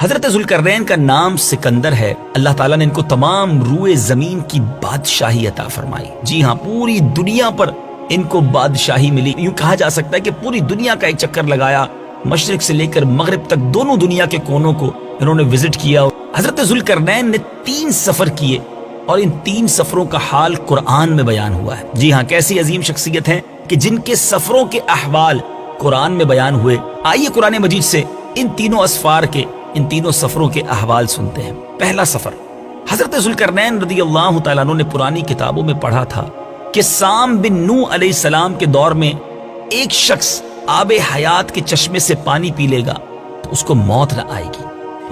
حضرت ذوالقرنین کا نام سکندر ہے. اللہ تعالیٰ نے ان کو تمام روئے زمین کی بادشاہی عطا فرمائی. جی ہاں، پوری دنیا پر ان کو بادشاہی ملی. یوں کہا جا سکتا ہے کہ پوری دنیا کا ایک چکر لگایا، مشرق سے لے کر مغرب تک دونوں دنیا کے کونوں کو انہوں نے وزٹ کیا. حضرت ذوالقرنین نے 3 سفر کیے اور ان 3 سفروں کا حال قرآن میں بیان ہوا ہے. جی ہاں، کیسی عظیم شخصیت ہیں کہ جن کے سفروں کے احوال قرآن میں بیان ہوئے. آئیے قرآن مجید سے ان تینوں اسفار کے، ان تینوں سفروں کے احوال سنتے ہیں. پہلا سفر، حضرت ذوالقرنین رضی اللہ تعالیٰ عنہ نے پرانی کتابوں میں پڑھا تھا کہ سام بن نوح علیہ السلام کے دور میں ایک شخص آب حیات کے چشمے سے پانی پی لے گا تو اس کو موت نہ آئے گی.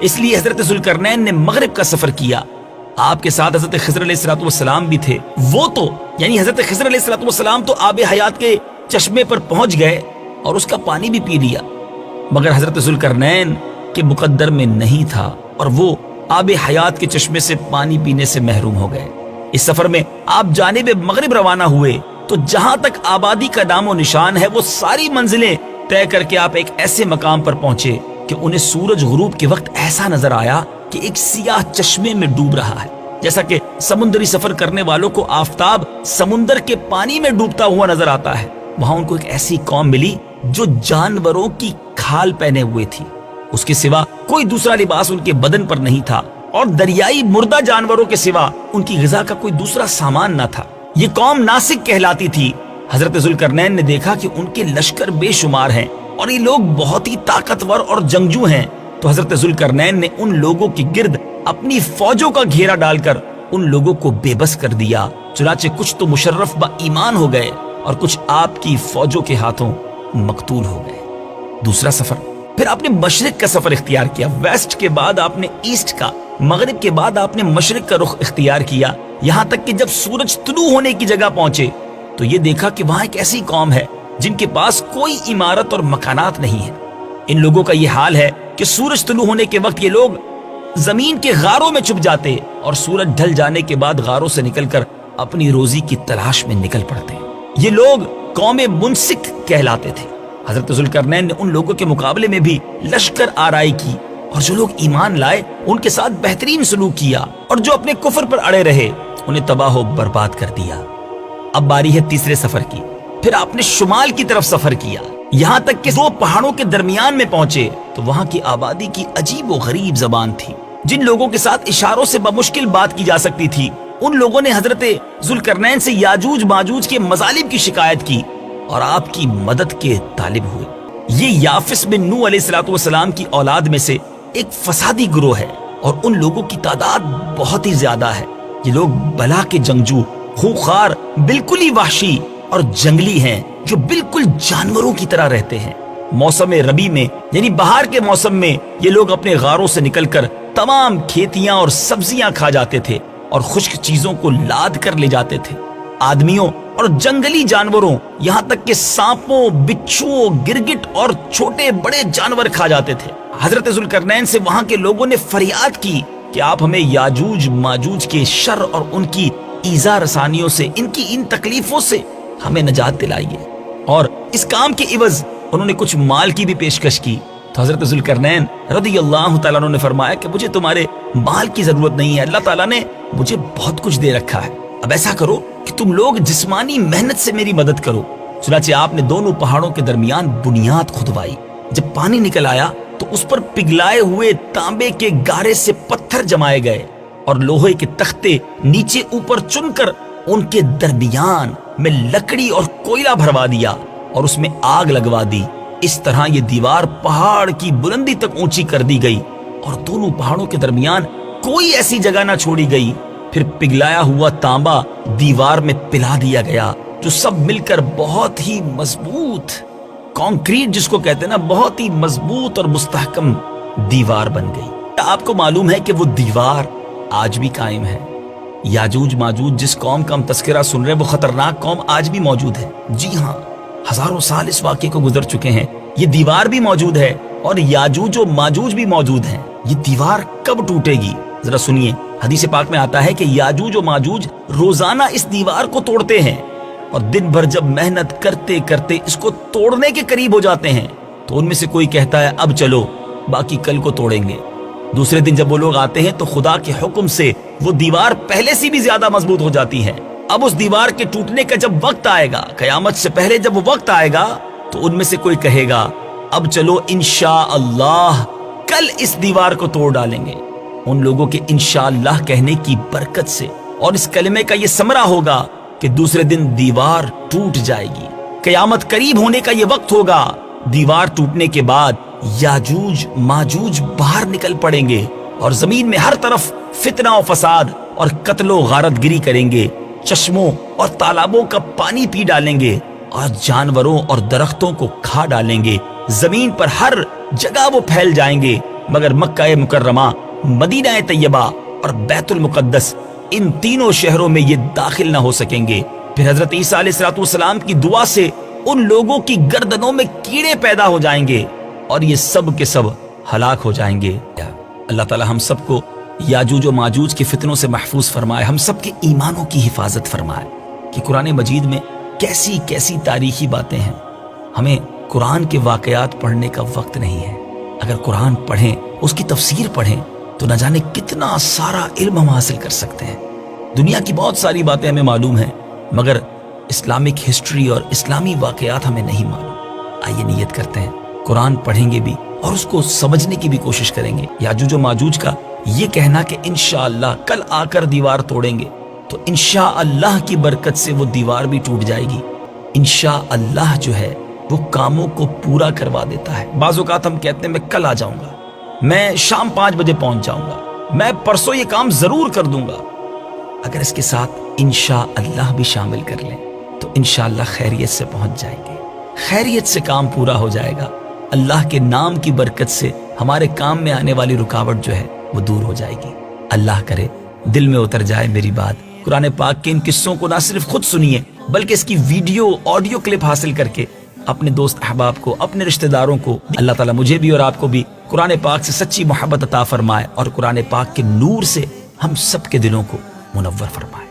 اس لیے حضرت ذوالقرنین نے مغرب کا سفر کیا. آپ کے ساتھ حضرت خضر علیہ السلام بھی تھے. وہ تو یعنی حضرت خضر علیہ السلام تو آب حیات کے چشمے پر پہنچ گئے اور اس کا پانی بھی پی لیا، مگر حضرت ذوالقرنین کے مقدر میں نہیں تھا اور وہ آب حیات کے چشمے سے پانی پینے سے محروم ہو گئے. اس سفر میں آپ جانب مغرب روانہ ہوئے تو جہاں تک آبادی کا نام و نشان ہے وہ ساری منزلیں طے کر کے آپ ایک ایسے مقام پر پہنچے کہ انہیں سورج غروب کے وقت ایسا نظر آیا کہ ایک سیاہ چشمے میں ڈوب رہا ہے. جیسا کہ سمندری سفر کرنے والوں کو آفتاب سمندر کے پانی میں ڈوبتا ہوا نظر آتا ہے، وہاں ان کو ایک ایسی قوم ملی جو جانوروں کی کھال پہنے ہوئے تھی. اس کے سوا کوئی دوسرا لباس ان کے بدن پر نہیں تھا اور دریائی مردہ جانوروں کے سوا ان کی غذا کا کوئی دوسرا سامان نہ تھا. یہ قوم ناسک کہلاتی تھی. حضرت ذوالقرنین نے دیکھا کہ ان کے لشکر بے شمار ہیں اور یہ لوگ بہت ہی طاقتور اور جنگجو ہیں. تو حضرت ذوالقرنین نے ان لوگوں کی گرد اپنی فوجوں کا گھیرا ڈال کر ان لوگوں کو بے بس کر دیا. چنانچہ کچھ تو مشرف با ایمان ہو گئے اور کچھ آپ کی فوجوں کے ہاتھوں مقتول ہو گئے. دوسرا سفر، پھر آپ نے مشرق کا سفر اختیار کیا. ویسٹ کے بعد آپ نے ایسٹ کا، مغرب کے بعد آپ نے مشرق کا رخ اختیار کیا، یہاں تک کہ جب سورج طلوع ہونے کی جگہ پہنچے تو یہ دیکھا کہ وہاں ایک ایسی قوم ہے جن کے پاس کوئی عمارت اور مکانات نہیں ہے. ان لوگوں کا یہ حال ہے کہ سورج طلوع ہونے کے وقت یہ لوگ زمین کے غاروں میں چھپ جاتے اور سورج ڈھل جانے کے بعد غاروں سے نکل کر اپنی روزی کی تلاش میں نکل پڑتے. یہ لوگ قوم منسک کہلاتے تھے. حضرت ذوالقرنین نے ان لوگوں کے مقابلے میں بھی لشکر آرائی کی اور جو لوگ ایمان لائے ان کے ساتھ بہترین سلوک کیا اور جو اپنے کفر پر اڑے رہے انہیں تباہ و برباد کر دیا. اب باری ہے تیسرے سفر کی. پھر آپ نے شمال کی طرف سفر کیا، یہاں تک کہ 2 پہاڑوں کے درمیان میں پہنچے تو وہاں کی آبادی کی عجیب و غریب زبان تھی. جن لوگوں کے ساتھ اشاروں سے بمشکل بات کی جا سکتی تھی ان لوگوں نے حضرت ذوالقرنین سے یاجوج ماجوج کے مظالم کی شکایت کی اور آپ کی مدد کے طالب ہوئے. یہ یافس بن نوح علیہ السلام کی اولاد میں سے ایک فسادی گروہ ہے اور ان لوگوں کی تعداد بہت ہی زیادہ ہے. یہ لوگ بلا کے جنگجو، خوخار، بالکل ہی وحشی اور جنگلی ہیں جو بالکل جانوروں کی طرح رہتے ہیں. موسم ربیع میں یعنی بہار کے موسم میں یہ لوگ اپنے غاروں سے نکل کر تمام کھیتیاں اور سبزیاں کھا جاتے تھے اور خشک چیزوں کو لاد کر لے جاتے تھے. آدمیوں اور جنگلی جانوروں یہاں تک کہ سانپوں، بچھوؤں، گرگٹ اور چھوٹے بڑے جانور کھا جاتے تھے. حضرت ذوالقرنین سے وہاں کے لوگوں نے فریاد کی کہ آپ ہمیں یاجوج ماجوج کے شر اور ان کی ایذا رسانیوں سے، ان کی ان تکلیفوں سے ہمیں نجات دلائیے. اور اس کام کے عوض انہوں نے کچھ مال کی بھی پیشکش کی. تو حضرت ذوالقرنین رضی اللہ تعالیٰ عنہ نے فرمایا کہ مجھے تمہارے مال کی ضرورت نہیں ہے، اللہ تعالیٰ نے مجھے بہت کچھ دے رکھا ہے. اب ایسا کرو کہ تم لوگ جسمانی محنت سے میری مدد کرو. چنانچہ آپ نے دونوں پہاڑوں کے درمیان بنیاد کھدوائی. جب پانی نکل آیا تو اس پر پگھلائے ہوئے تانبے کے گارے سے پتھر جمائے گئے اور لوہے کے تختے نیچے اوپر چن کر ان کے درمیان میں لکڑی اور کوئلہ بھروا دیا اور اس میں آگ لگوا دی. اس طرح یہ دیوار پہاڑ کی بلندی تک اونچی کر دی گئی اور دونوں پہاڑوں کے درمیان کوئی ایسی جگہ نہ چھوڑی گئی. پھر پگھلایا ہوا تانبا دیوار میں پلا دیا گیا جو سب مل کر بہت ہی مضبوط، کانکریٹ جس کو کہتے ہیں نا، بہت ہی مضبوط اور مستحکم دیوار بن گئی. آپ کو معلوم ہے کہ وہ دیوار آج بھی قائم ہے. یاجوج ماجوج جس قوم کا ہم تذکرہ سن رہے ہیں وہ خطرناک قوم آج بھی موجود ہے. جی ہاں، ہزاروں سال اس واقعے کو گزر چکے ہیں. یہ دیوار بھی موجود ہے اور یاجوج و ماجوج بھی موجود ہیں. یہ دیوار کب ٹوٹے گی ذرا سنیے. حدیث پاک میں آتا ہے کہ یاجوج و ماجوج روزانہ اس دیوار کو توڑتے ہیں اور دن بھر جب محنت کرتے کرتے اس کو توڑنے کے قریب ہو جاتے ہیں تو ان میں سے کوئی کہتا ہے اب چلو باقی کل کو توڑیں گے. دوسرے دن جب وہ لوگ آتے ہیں تو خدا کے حکم سے وہ دیوار پہلے سے بھی زیادہ مضبوط ہو جاتی ہے۔ اب اس دیوار کے ٹوٹنے کا جب وقت آئے گا، قیامت سے پہلے جب وہ وقت آئے گا، تو ان میں سے کوئی کہے گا اب چلو انشاءاللہ کل اس دیوار کو توڑ ڈالیں گے۔ ان لوگوں کے انشاءاللہ کہنے کی برکت سے اور اس کلمے کا یہ ثمرہ ہوگا کہ دوسرے دن دیوار ٹوٹ جائے گی۔ قیامت قریب ہونے کا یہ وقت ہوگا، دیوار ٹوٹنے کے بعد یاجوج ماجوج باہر نکل پڑیں گے اور زمین میں ہر طرف فتنہ و فساد اور قتل و غارت گری کریں گے، چشموں اور تالابوں کا پانی پی ڈالیں گے اور جانوروں اور درختوں کو کھا ڈالیں گے۔ زمین پر ہر جگہ وہ پھیل جائیں گے، مگر مکہ مکرمہ، مدینہ طیبہ اور بیت المقدس، ان تینوں شہروں میں یہ داخل نہ ہو سکیں گے۔ پھر حضرت عیسیٰ علیہ السلام کی دعا سے ان لوگوں کی گردنوں میں کیڑے پیدا ہو جائیں گے اور یہ سب کے سب ہلاک ہو جائیں گے۔ اللہ تعالی ہم سب کو یاجوج و ماجوج کے فتنوں سے محفوظ فرمائے، ہم سب کے ایمانوں کی حفاظت فرمائے کہ قرآن مجید میں کیسی کیسی تاریخی باتیں ہیں۔ ہمیں قرآن کے واقعات پڑھنے کا وقت نہیں ہے، اگر قرآن پڑھیں، اس کی تفسیر پڑھیں تو نہ جانے کتنا سارا علم ہم حاصل کر سکتے ہیں۔ دنیا کی بہت ساری باتیں ہمیں معلوم ہیں، مگر اسلامک ہسٹری اور اسلامی واقعات ہمیں نہیں معلوم۔ آئیے نیت کرتے ہیں، قرآن پڑھیں گے بھی اور اس کو سمجھنے کی بھی کوشش کریں گے۔ یاجوج و ماجوج کا یہ کہنا کہ انشاءاللہ کل آ کر دیوار توڑیں گے، تو انشاءاللہ کی برکت سے وہ دیوار بھی ٹوٹ جائے گی۔ انشاءاللہ جو ہے وہ کاموں کو پورا کروا دیتا ہے۔ بعض اوقات ہم کہتے ہیں میں کل آ جاؤں گا، میں شام 5 بجے پہنچ جاؤں گا، میں پرسوں یہ کام ضرور کر دوں گا۔ اگر اس کے ساتھ انشاءاللہ بھی شامل کر لیں تو انشاءاللہ خیریت سے پہنچ جائیں گے، خیریت سے کام پورا ہو جائے گا۔ اللہ کے نام کی برکت سے ہمارے کام میں آنے والی رکاوٹ جو ہے وہ دور ہو جائے گی۔ اللہ کرے دل میں اتر جائے میری بات۔ قرآن پاک کے ان قصوں کو نہ صرف خود سنیے بلکہ اس کی ویڈیو آڈیو کلپ حاصل کر کے اپنے دوست احباب کو، اپنے رشتہ داروں کو، اللہ تعالیٰ مجھے بھی اور آپ کو بھی قرآن پاک سے سچی محبت عطا فرمائے اور قرآن پاک کے نور سے ہم سب کے دلوں کو منور فرمائے۔